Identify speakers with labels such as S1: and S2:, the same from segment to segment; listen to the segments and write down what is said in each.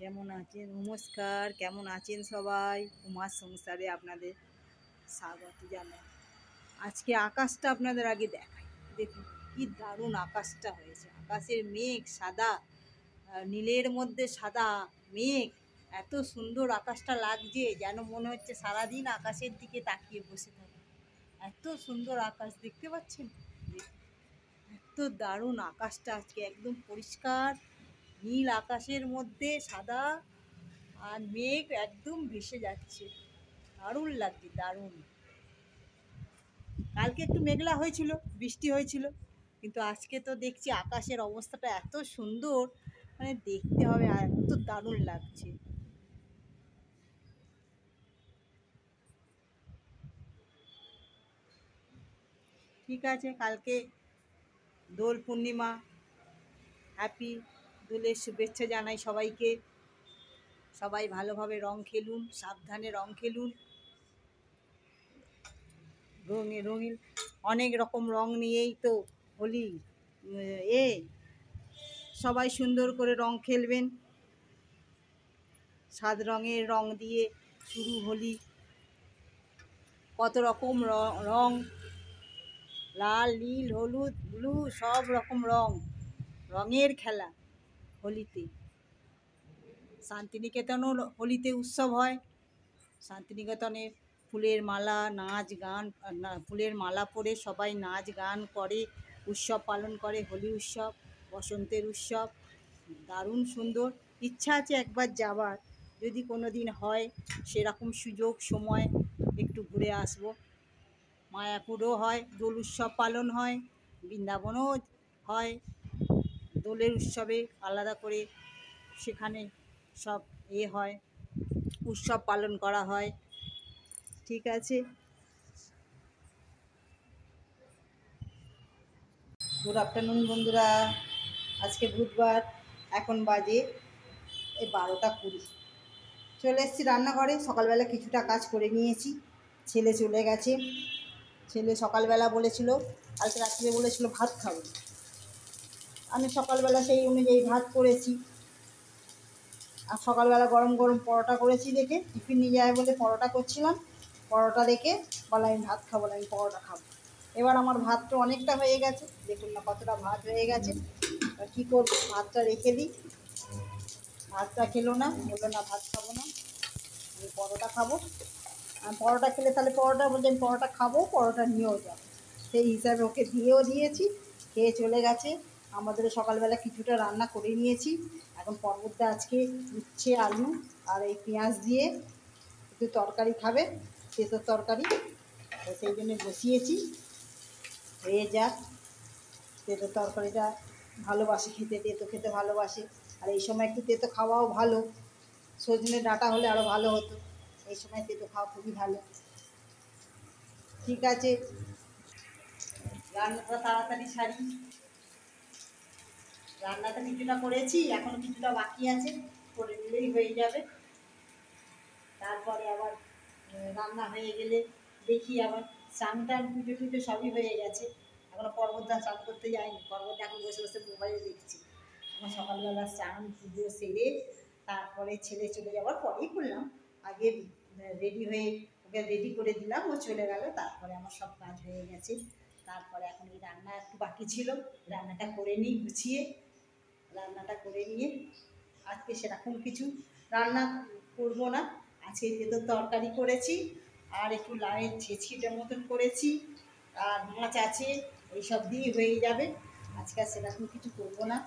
S1: কেমন আছেন? নমস্কার, কেমন আছেন সবাই? উমার সংসারে আপনাদের স্বাগত জানাই। আজকে আকাশটা আপনাদের আগে দেখাই। দেখুন কি দারুণ আকাশটা হয়েছে। আকাশের মেঘ সাদা, নীলের মধ্যে সাদা মেঘ। এত সুন্দর আকাশটা লাগছে, যেন মনে হচ্ছে সারাদিন আকাশের দিকে তাকিয়ে বসে থাকে। এত সুন্দর আকাশ দেখতে পাচ্ছেন? এত দারুণ আকাশটা আজকে, একদম পরিষ্কার নীল আকাশের মধ্যে সাদা আর মেঘ একদম ভেসে যাচ্ছে। দারুণ লাগছে, দারুণ। কালকে একটু মেঘলা হয়েছিল, বৃষ্টি হয়েছিল, কিন্তু আজকে তো দেখছি আকাশের অবস্থাটা এত সুন্দর, মানে দেখতে হবে, আর এত দারুণ লাগছে। ঠিক আছে, কালকে দোল পূর্ণিমা, হ্যাপি দোলের শুভেচ্ছা জানাই সবাইকে। সবাই ভালোভাবে রং খেলুন, সাবধানে রং খেলুন। রঙিন অনেক রকম রং নিয়েই তো হোলি। এ সবাই সুন্দর করে রং খেলবেন। 7 রঙের রং দিয়ে শুরু হোলি। কত রকম রং, লাল, নীল, হলুদ, ব্লু, সব রকম রং, রঙের খেলা হোলিতে। শান্তিনিকেতনও হোলিতে উৎসব হয়। শান্তিনিকেতনে ফুলের মালা, নাচ গান, ফুলের মালা পরে সবাই নাচ গান করে, উৎসব পালন করে। হোলি উৎসব, বসন্তের উৎসব, দারুণ সুন্দর। ইচ্ছা আছে একবার যাবার, যদি কোনো দিন হয় সেরকম সুযোগ সময়, একটু ঘুরে আসব। মায়াপুরও হয়, দোল উৎসব পালন হয়, বৃন্দাবনও হয় দোলের উৎসবে আলাদা করে, সেখানে সব হয়, উৎসব পালন করা হয়। ঠিক আছে, গুড আফটারনুন বন্ধুরা। আজকে বুধবার, এখন বাজে এই 12টা 20। চলে এসেছি রান্নাঘরে। সকালবেলা কিছুটা কাজ করে নিয়েছি। ছেলে চলে গেছে। ছেলে সকালবেলা বলেছিল, কালকে রাত্রে বলেছিল ভাত খাবো। আমি সকালবেলা সেই অনুযায়ী ভাত করেছি। আর সকালবেলা গরম গরম পরোটা করেছি দেখে, টিফিন নিয়ে যায় বলে পরোটা করছিলাম। পরোটা দেখে বলে আমি ভাত খাবো না, আমি পরোটা খাবো। এবার আমার ভাত তো অনেকটা হয়ে গেছে, দেখুন না কতটা ভাত হয়ে গেছে। কী করবো, ভাতটা রেখে দিই। ভাতটা খেলো না, বললো না ভাত খাবো না, আমি পরোটা খাবো। আর পরোটা খেলে তাহলে পরোটা বলছে আমি পরোটা খাবো, পরোটা নিয়েও যাবো। সেই হিসাবে ওকে দিয়েও দিয়েছি, খেয়ে চলে গেছে। আমাদেরও সকালবেলা কিছুটা রান্না করে নিয়েছি। এখন পর্বতটা আজকে উচ্ছে আলু আর এই পেঁয়াজ দিয়ে একটু তরকারি খাবে, তেঁতোর তরকারি, তো সেই জন্য বসিয়েছি, হয়ে যাক। তেঁতোর তরকারিটা ভালোবাসে খেতে, তেঁতো খেতে ভালোবাসে। আর এই সময় একটু তেঁতো খাওয়াও ভালো। সজনে ডাঁটা হলে আরও ভালো হতো, এই সময় তেঁতো খাওয়া খুবই ভালো। ঠিক আছে, রান্নাটা তাড়াতাড়ি সারি। রান্নাটা কিছুটা করেছি, এখনো কিছুটা বাকি আছে, করে নিলেই হয়ে যাবে। তারপরে আবার রান্না হয়ে গেলে দেখি আবার স্নান টান পুজো টুজো সবই হয়ে গেছে। এখনো পর্বতটা স্নান করতে যায়নি, পর্বত এখন বসে বসে মোবাইলে দেখছি। আমার সকালবেলা স্নান পুজো সেরে তারপরে ছেলে চলে যাওয়ার পরেই করলাম। আগে রেডি হয়ে ওকে রেডি করে দিলাম, ও চলে গেল, তারপরে আমার সব কাজ হয়ে গেছে। তারপরে এখন এই রান্না একটু বাকি ছিল, রান্নাটা করে নিই গুছিয়ে। রান্নাটা করে নিয়ে আজকে সেরকম কিছু রান্না করবো না। আজকে তেঁতোর তরকারি করেছি, আর একটু লাউয়ের ছেঁচিটার মতন করেছি, আর মাছ আছে, এইসব দিয়ে হয়ে যাবে। আজকে আর সেরকম কিছু করবো না।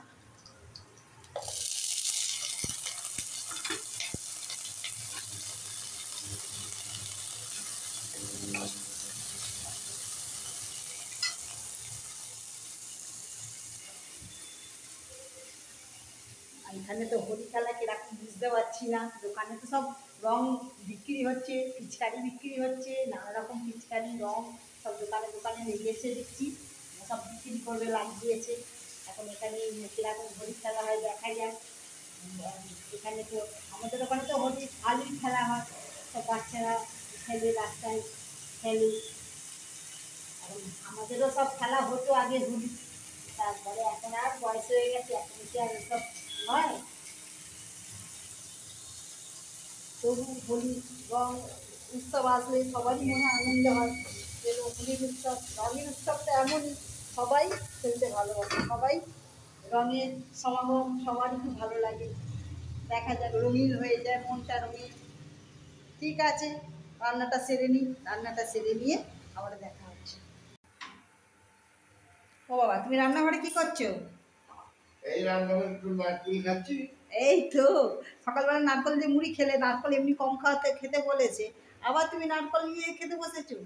S1: এখানে তো হোলি খেলা কিরকম বুঝতে পারছি না। দোকানে তো সব রং বিক্রি হচ্ছে, পিচকারি বিক্রি হচ্ছে, নানা রকম পিচকারি রং সব দোকানে দোকানে লেগেছে দেখছি, সব বিক্রি করবে লাগিয়েছে। এখন এখানে কিরকম হোলি খেলা হয় দেখা যায়। এখানে তো আমাদের ওখানে তো হোলি ভালোই খেলা হয়, সব বাচ্চারা খেলে, রাস্তায় খেলে। এখন আমাদেরও সব খেলা হতো আগে হোলি, তারপরে এখন আর বয়স হয়ে গেছে, এখন কি আর এসব হয়। তবু হোলি রং উৎসব আসলে সবারই মনে আনন্দ হয় যে হোলির উৎসব রঙের উৎসবটা এমনই, সবাই খেলতে ভালোবাসে, সবাই রঙের সমাগম সবারই খুব ভালো লাগে, দেখা যাক রঙিন হয়ে যায় মনটা রঙিন। ঠিক আছে, রান্নাটা সেরে নিই, রান্নাটা সেরে নিয়ে আবার দেখা হচ্ছে। ও বাবা, তুমি রান্নাঘরে কি করছো?
S2: এই রান্নাঘরে একটু নারকেল খাচ্ছি।
S1: এই তো সকালবেলা নারকল দিয়ে মুড়ি খেলে, নারকল এমনি কম খেতে বলেছে, আবার তুমি নারকল নিয়ে খেতে বসেছো।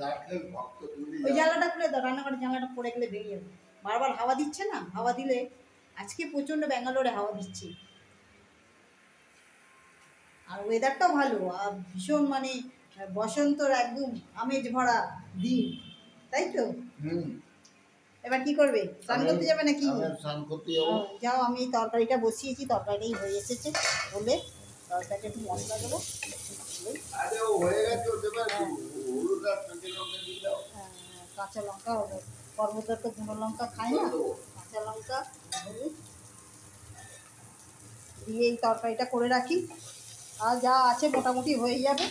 S2: নারকেল ভক্ত তুমি।
S1: ওই জানলাটা খুলে দাও, রান্নাঘরের জানলাটা পড়ে গেলে বেরিয়ে যাবে। বারবার হাওয়া দিচ্ছে না, হাওয়া দিলে আজকে প্রচণ্ড ব্যাঙ্গালোরে হাওয়া দিচ্ছে, আর ওয়েদারটাও ভালো, আর ভীষণ মানে বসন্তর একদম আমেজ ভরা দিন, তাই তো। এবার কি করবে, স্নান করতে যাবে নাকি?
S2: স্নান করতে যাবো।
S1: যাও, আমি এই তরকারিটা বসিয়েছি, তরকারিটাই হয়ে এসেছে, বলে তরকারিটা একটু মশলা দেবো।
S2: আরে ও হয়ে গেছে, ওতে হলুদ আর লঙ্কা দিয়ে দাও।
S1: কাঁচা লঙ্কা, পর্বতের তো গুঁড়ো লঙ্কা খায় না, কাঁচা লঙ্কা হলুদ দিয়ে এই তরকারিটা করে রাখি, আর যা আছে মোটামুটি হয়ে যাবে।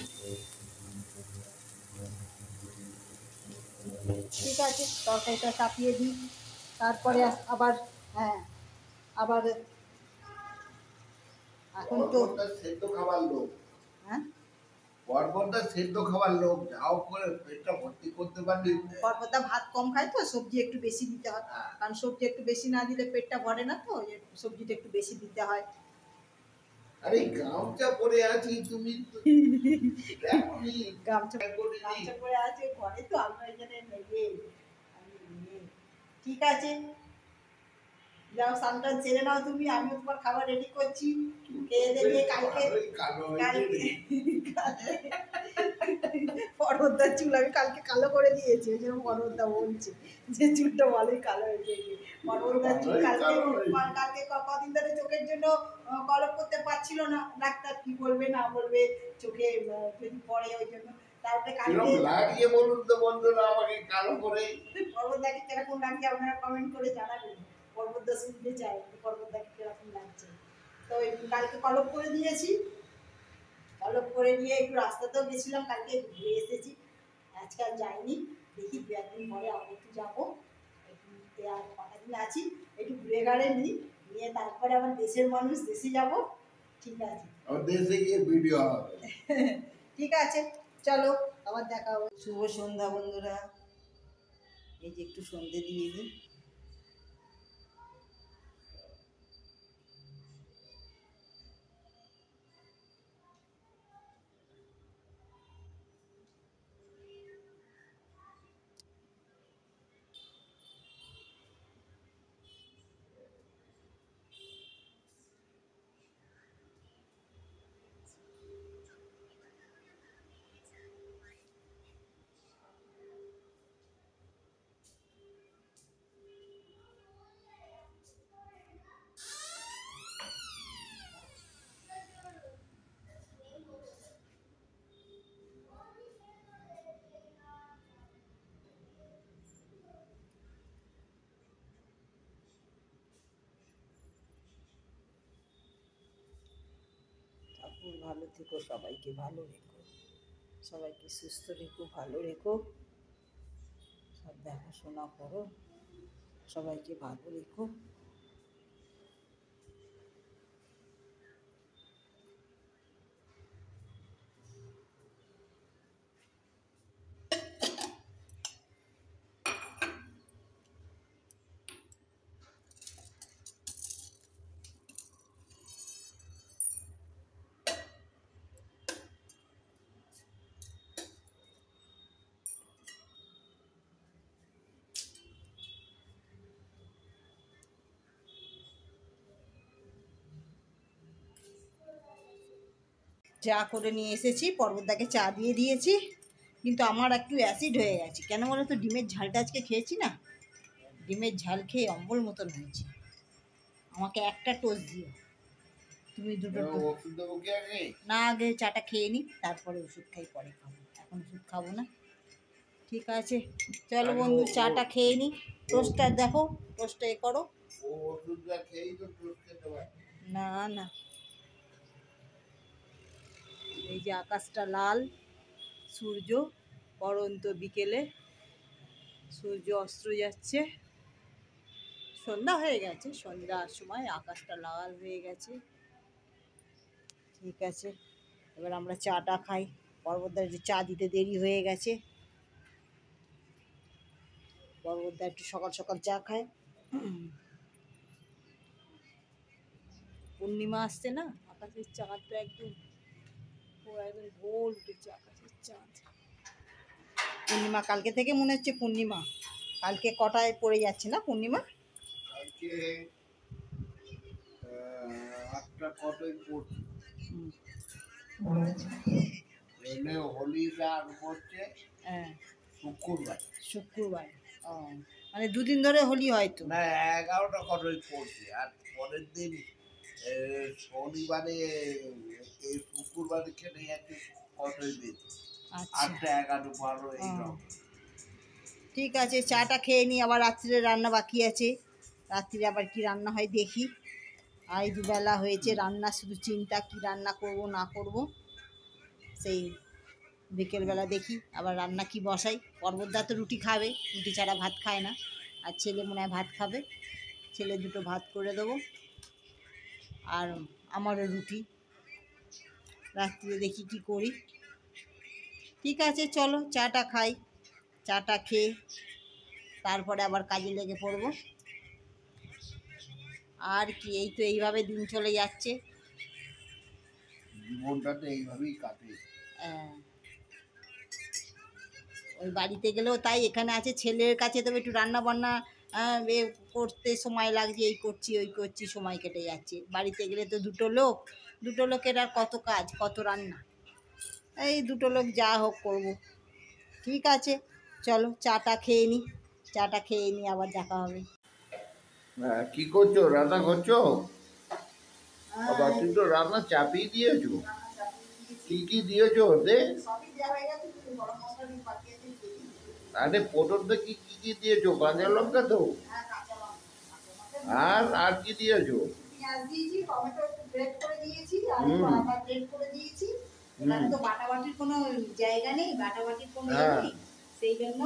S1: ঠিক আছে, তরকারিটা চাপিয়ে দিই, তারপরে আবার হ্যাঁ আবার এখন তো
S2: সেদ্ধ খাবার লোক,
S1: হ্যাঁ
S2: পর্বতটা সেদ্ধ খাবার লোক, যাও করে পেটটা ভর্তি করতে পারলি।
S1: পর্বতটা ভাত কম খায় তো, সবজি একটু বেশি দিতে হয়, কারণ সবজি একটু বেশি না দিলে পেটটা ভরে না, তো সবজিটা একটু বেশি দিতে হয়।
S2: আরে গামছা পরে আছি, তুমি
S1: গামছা পরে আছে ঘরে, তো আমরা এখানে নেই। ঠিক আছে, যাও স্নান ছেড়ে নাও তুমি, আমিও তোমার খাবার রেডি করছি, খেয়ে দিয়ে কালকে পর্বতদার চুল আমি কালকে কালো করে দিয়েছি, ওই জন্য পর্বতদা বলছে যে চুলটা ভালোই কালো হয়েছে। পর্বতদার চুল কালকে কদিন ধরে চোখের জন্য কলপ করতে পারছিল না, ডাক্তার কি বলবে না বলবে চোখে যদি পড়ে, ওই জন্য তারপরে কালকে
S2: লাগিয়ে বলুন তো বন্ধুরা আমাকে কালো করে।
S1: পর্বতদাকে কিরকম লাগছে আপনারা কমেন্ট করে জানাবেন, পর্বতদা শুনতে চাই পর্বতদাকে কিরকম লাগছে। তো কালকে কলপ করে দিয়েছি, কলপ করে নিয়ে একটু রাস্তাতেও গেছিলাম, কালকে ঘুরে এসেছি, আজকে আর যাইনি, দেখি দু একদিন পরে আবার একটু যাবো, আর কটা দিন আছি, একটু ঘুরে ঘাড়ে নিই, নিয়ে তারপরে আবার দেশের মানুষ, দেশে যাব। ঠিক আছে,
S2: দেশে গিয়ে ভিডিও হবে।
S1: ঠিক আছে, চলো আবার দেখা হবে। শুভ সন্ধ্যা বন্ধুরা, এই যে একটু সন্ধে দিয়ে দিই। ঠাকুর ভালো থেকো, সবাইকে ভালো রেখো, সবাইকে সুস্থ রেখো, ভালো রেখো, সব দেখাশোনা করো, সবাইকে ভালো রেখো। চা করে নিয়ে এসেছি, পর্বতদাকে চা দিয়ে দিয়েছি, কিন্তু আমার একটু অ্যাসিড হয়ে গেছে, কেন বলো তো, ডিমের ঝালটা আজকে খেয়েছি না, ডিমের ঝাল খেয়ে অম্বল মতন হয়েছে। আমাকে একটা টোস্ট দিও, তুমি দুটো না, আগে চাটা খেয়ে নিই, তারপরে ওষুধ খাই, পরে খাবো, এখন ওষুধ খাবো না। ঠিক আছে, চলো বন্ধু, চাটা খেয়ে নিই, টোস্টটা দেখো, টোস্টটা এ করো। না না, এই যে আকাশটা লাল, সূর্য পড়ন্ত বিকেলে সূর্য অস্ত যাচ্ছে, সন্ধ্যা হয়ে গেছে, সন্ধ্যার সময় আকাশটা লাল হয়ে গেছে। ঠিক আছে, এবার আমরা চাটা খাই। পর্বতদার যে চা দিতে দেরি হয়ে গেছে, পর্বতদা একটু সকাল সকাল চা খায়। পূর্ণিমা আসছে না, আকাশের চাঁদটা একদম পুরো একদম গোল উঠেছে আকাশের চাঁদ। পূর্ণিমা কালকে থেকে মনে হচ্ছে পূর্ণিমা। কালকে কটায় পড়ে যাচ্ছে না পূর্ণিমা?
S2: আজকে 8টা কতই পড়ছে। এমনি হোলিটা আর পড়ছে
S1: হ্যাঁ,
S2: শুক্রবার।
S1: শুক্রবার। ও, মানে দুদিন ধরে হোলি হয়তো।
S2: না, 11টা কতই পড়ছে, আর পরের দিন শনিবারে এই শুক্রবারে খেলে যাচ্ছে কতই বেশি।
S1: আচ্ছা,
S2: 8টা 11 12 এইরকম।
S1: ঠিক আছে, চাটা খেয়ে নিই, আবার রাত্রিরে রান্না বাকি আছে। রাত্রিরে আবার কি রান্না হয় দেখি। আর এই দুবেলা হয়েছে রান্না, শুধু চিন্তা কি রান্না করব না করব। সেই বিকেলবেলা দেখি আবার রান্না কি বসাই। পর্বতদা তো রুটি খাবে, রুটি ছাড়া ভাত খায় না। আর ছেলে মনে হয় ভাত খাবে, ছেলে দুটো ভাত করে দেবো। আর আমারও রুটি। রাত্রিরে দেখি কি করি। ঠিক আছে, চলো চাটা খাই। চাটা খেয়ে তারপরে আবার কাজে লেগে পড়বো। আর কি, এই তো এইভাবে দিন চলে যাচ্ছে।
S2: জীবনটা তো এইভাবেই কাটে।
S1: আহ, ওই বাড়িতে গেলেও তাই, এখানে আছে ছেলের কাছে তবে একটু রান্না বান্না করতে সময় লাগছে, এই করছি ওই করছি, সময় কেটে যাচ্ছে। বাড়িতে গেলে তো দুটো লোকের আর কত কাজ, কত রান্না। এই দুটো লোক যা হোক করব। ঠিক আছে, চলো চাটা খেয়ে নিই। চাটা খেয়ে নিই, আবার দেখা হবে।
S2: কি করছো, রান্না করছো? বাবা, তুই তো রান্না চাপিয়ে দিয়েছো। কি কি দিয়েছো ওতে? আরে পটলটা কি কি কি দিয়েছো? কাঁচা লঙ্কা তো? আর কি দিয়েছো?
S1: পেঁয়াজ দিয়েছি, টমেটো একটু গ্রেট করে দিয়েছি, আর একটু
S2: হুম।
S1: আদা গ্রেট করে দিয়েছি। এখানে তো বাটাবাটির কোনো জায়গা নেই, বাটাবাটির কোনো ইয়ে
S2: হ্যাঁ,
S1: নেই, সেই জন্য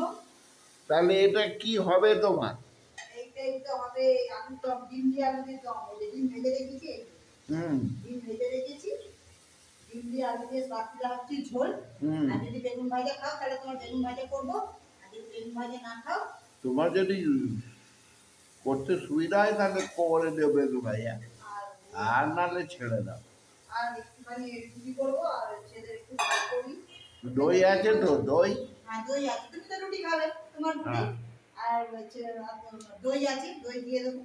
S2: তাহলে এটা কি হবে তোমার?
S1: এইটাই তো হবে। আলুর দম, ডিম দিয়ে আলু দিয়ে দম। এই যে ডিম ভেজে রেখেছি,
S2: হুম
S1: ডিম ভেজে রেখেছি, ডিম দিয়ে আলু দিয়ে রাত্রিটা হচ্ছে ঝোল।
S2: হুম
S1: আর যদি বেগুন ভাজা খাও তাহলে তোমার বেগুন ভাজা করবো, আর যদি বেগুন ভাজা না খাও
S2: তোমার যদি করতে সুবিধা হয় তাহলে করে দেবে তো ভাইয়া,
S1: আর
S2: আর নাহলে ছেড়ে দাও।
S1: আর একটুখানি রুটি করবো, আর ছেলের একটু ভাত করি।
S2: দই আছে তো? দই?
S1: হ্যাঁ, দই আছে, তুমি তো রুটি খাবে, তোমার রুটি।
S2: হ্যাঁ।
S1: আর দই আছে, দই দিয়ে দেবো।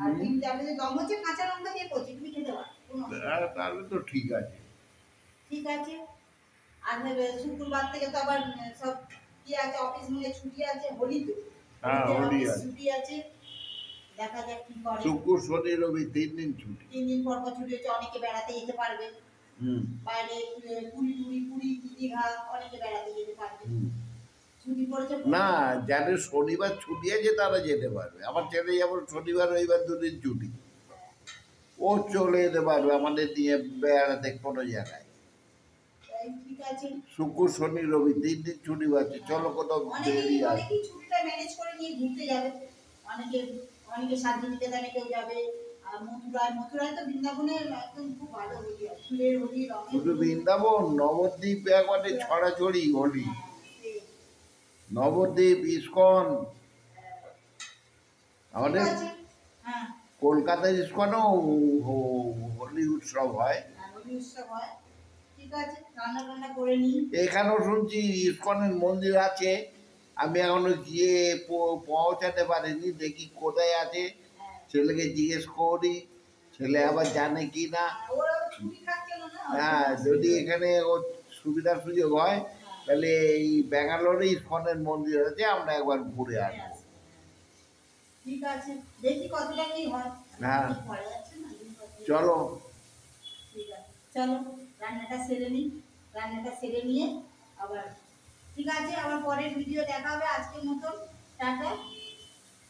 S1: আর
S2: হুম।
S1: ডিম চালে যে দম হচ্ছে কাঁচা লঙ্কা দিয়ে করছি, তুমি খেতে পারো, কোনো অসুবিধা নেই।
S2: তাহলে তো ঠিক আছে।
S1: ঠিক আছে। আর শুক্রবার থেকে তো আবার সব কি আছে, অফিস মিলে ছুটি আছে, হোলি তো।
S2: হ্যাঁ,
S1: হোলিতে
S2: হোলি
S1: অফিস
S2: আছে।
S1: ছুটি আছে, দেখা যাক কি করে।
S2: শুক্র শনি রবি 3 দিন ছুটি।
S1: 3 দিন পর পর ছুটি হচ্ছে, অনেকে বেড়াতে যেতে পারবে
S2: হুম
S1: বাইরে, পুরী দীঘা, অনেকে বেড়াতে যেতে পারবে।
S2: হুম।
S1: ছুটি পড়েছে।
S2: না, যাদের শনিবার ছুটি আছে তারা যেতে পারবে। আমার ছেলে যেমন শনিবার রবিবার 2 দিন ছুটি, ও চলে যেতে পারবে আমাদের দিয়ে বেড়াতে কোনো জায়গায়।
S1: ঠিক আছে।
S2: শুক্র শনি রবি 3 দিন ছুটি পাচ্ছে, চলো কোথাও বেরিয়ে আসবে।
S1: অনেকেই ছুটিটা ম্যানেজ করে নিয়ে ঘুরতে যাবে। অনেকে অনেকে শান্তিনিকেতনে কেউ যাবে। আর মথুরায় তো বৃন্দাবনের একদম খুব ভালো হোলি হয়, ফুলের হোলি, রঙের
S2: শুধু
S1: হোলি।
S2: বৃন্দাবন, নবদ্বীপ একবারে ছড়াছড়ি হোলি।
S1: হ্যাঁ, সেই।
S2: নবদ্বীপ, ইস্কন,
S1: ঠিক
S2: আমাদের
S1: আছে। হ্যাঁ,
S2: কলকাতার ইস্কনেও হোলি উৎসব হয়।
S1: হোলি উৎসব হয়। ঠিক আছে, রান্না টান্না করে নিই।
S2: এখানেও শুনছি ইস্কনের মন্দির আছে, আমি এখনো গিয়ে পৌঁছাতে পারিনি, দেখি কোথায় আছে।
S1: হ্যাঁ,
S2: ছেলেকে জিজ্ঞেস করি, ছেলে আবার জানে কি না।
S1: ওরা ছুটি থাকছিল না,
S2: হ্যাঁ, যদি এখানে ও সুবিধার সুযোগ হয় তাহলে এই ব্যাঙ্গালোরে ইস্কনের মন্দির আছে, আমরা একবার ঘুরে আসবো।
S1: ঠিক আছে, দেখি কতটা কি হয়।
S2: হ্যাঁ,
S1: ঠিক করা যাচ্ছে না,
S2: চলো।
S1: ঠিক আছে, চলো রান্নাটা সেরে নিই। রান্নাটা সেরে নিয়ে আবার, ঠিক আছে, আবার পরের ভিডিও দেখা হবে। আজকের মতন টাটা।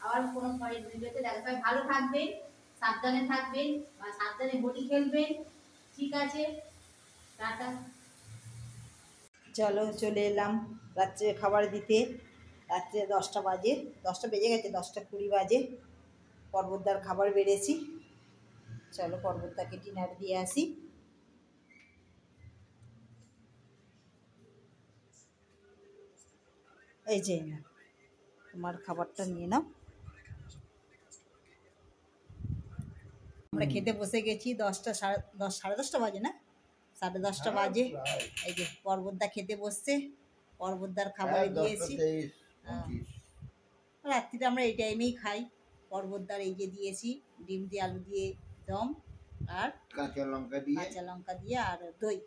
S1: আবার কোনো পরের ভিডিওতে দেখা হবে। ভালো থাকবেন, সাবধানে থাকবেন, বা সাবধানে হোলি খেলবেন। ঠিক আছে, টাটা। চলো চলে এলাম রাত্রে খাবার দিতে। রাত্রে 10টা বাজে, 10টা বেজে গেছে, 10টা 20 বাজে। পর্বতদার খাবার বেড়েছি। চলো পর্বতদাকে ডিনার দিয়ে আসি। এই যে না, তোমার খাবারটা নিয়ে নাও। আমরা খেতে বসে গেছি। 10টা সাড়ে 10টা বাজে না, 10:30 বাজে। এই যে পর্বতদা খেতে বসছে, পর্বতদার খাবারে দিয়েছি। হ্যাঁ, রাত্রিতে আমরা এই টাইমেই খাই। পর্বতদার এই যে দিয়েছি ডিম দিয়ে আলু দিয়ে দম, আর কাঁচা লঙ্কা দিয়ে আর দই।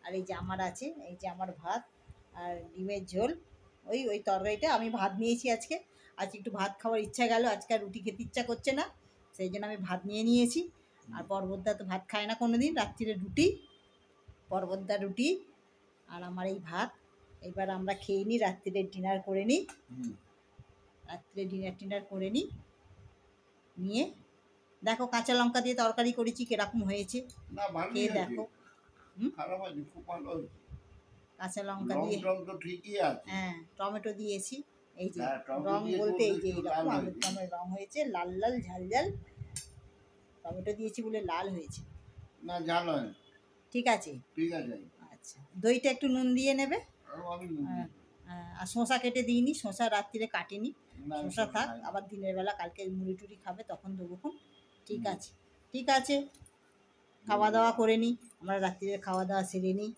S1: আর এই যে আমার আছে, এই যে আমার ভাত আর ডিমের ঝোল। ওই ওই তরকারিটা, আমি ভাত নিয়েছি আজকে। আজকে একটু ভাত খাওয়ার ইচ্ছা গেল, আজকে আর রুটি খেতে ইচ্ছা করছে না, সেই জন্য আমি ভাত নিয়ে নিয়েছি। আর পর্বতদা তো ভাত খায় না কোনো দিন, রাত্রিরে রুটি। পর্বতদা রুটি আর আমার এই ভাত। এবার আমরা খেয়ে নিই, রাত্রিরে ডিনার করে নিই। রাত্রে ডিনার করে নিই, নিয়ে দেখো কাঁচা লঙ্কা দিয়ে তরকারি করেছি কিরকম হয়েছে,
S2: না ভালোই
S1: খেয়ে
S2: হয়েছে,
S1: দেখো।
S2: খারাপ হয়নি, খুব ভালো হয়েছে।
S1: কাঁচা লঙ্কা
S2: রং
S1: দিয়ে,
S2: টং তো ঠিকই আছে।
S1: হ্যাঁ টমেটো দিয়েছি। এই যে
S2: হ্যাঁ, টমেটো
S1: রং
S2: দিয়ে
S1: বলতে এই যে
S2: একটু
S1: এইরকম
S2: লাল
S1: আলুর
S2: হয়েছে।
S1: দমের রং হয়েছে, লাল লাল ঝাল ঝাল। টমেটো দিয়েছি বলে লাল হয়েছে।
S2: না ঝাল হয় না।
S1: ঠিক আছে।
S2: ঠিক আছে।
S1: আচ্ছা, দইটা একটু নুন দিয়ে নেবে।
S2: আমি
S1: হ্যাঁ, হ্যাঁ, আর শসা কেটে দিইনি, শসা রাত্রিরে কাটিনি।
S2: না, আমি
S1: শসা থাক,
S2: খাই না।
S1: আবার দিনের বেলা কালকে মুড়ি টুড়ি খাবে তখন দেবো খুন। ঠিক আছে, ঠিক আছে। খাওয়া দাওয়া করে নিই, আমরা রাত্রিরে খাওয়া দাওয়া সেরে নিই।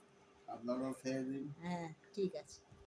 S2: আপনারাও খেয়ে দিন।
S1: হ্যাঁ ঠিক আছে।